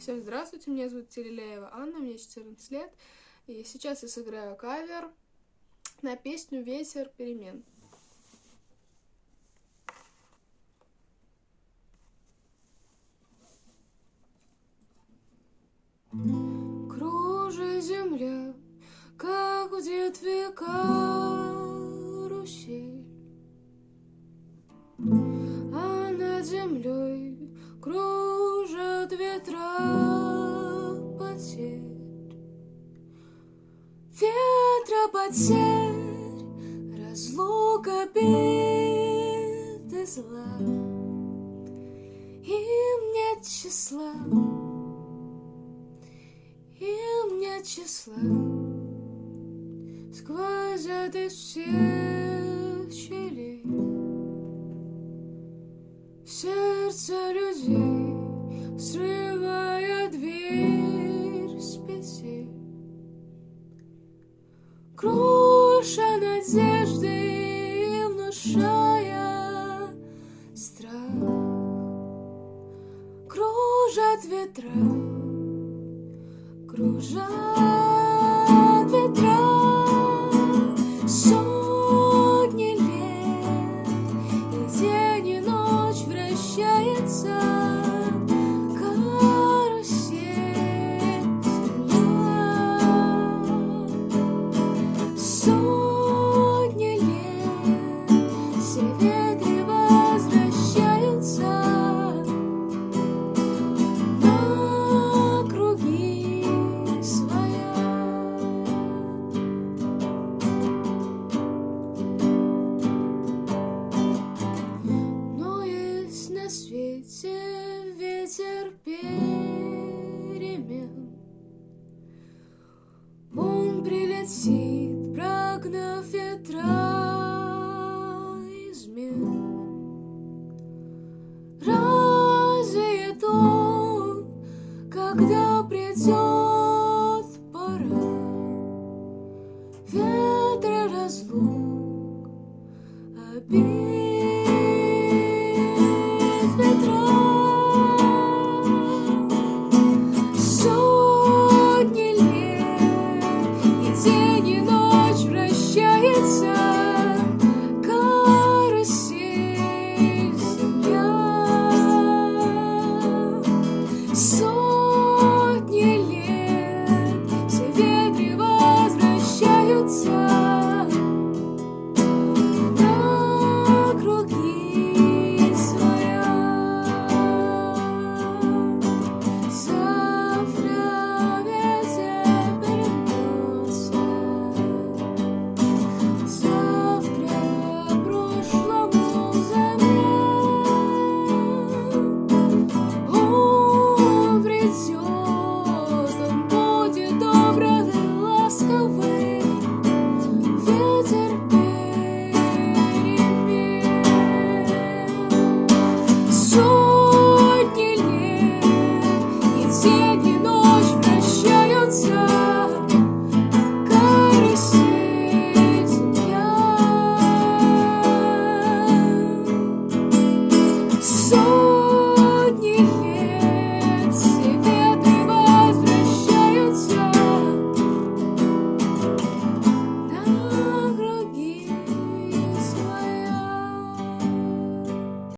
Всем здравствуйте, меня зовут Терелеева Анна, мне 14 лет, и сейчас я сыграю кавер на песню «Ветер перемен». Кружит земля, как в детстве карусель, а над землей кружат ветра потерь. Ветра потерь, разлука, обид и зла. Им нет числа, им нет числа. Сквозят из всех щелей сердце людей, срывая дверь с петель. Круша надежды и внушая страх. Кружат ветра, кружат ветра сотни лет, и день и ночь вращается карусель земля. Сотни лет все ветры возвращаются на круги своя. Но есть на свете ветер перемен. Он прилетит, прогнав ветра измен. Развеет он, когда придет пора. Ветра разлук, обид ветра. Сотни лет, и день и ночь вращается карусель земля. Сотни лет все ветры возвращаются на круги своя. Завтра ветер переменится, завтра прошлому замен. Он придет.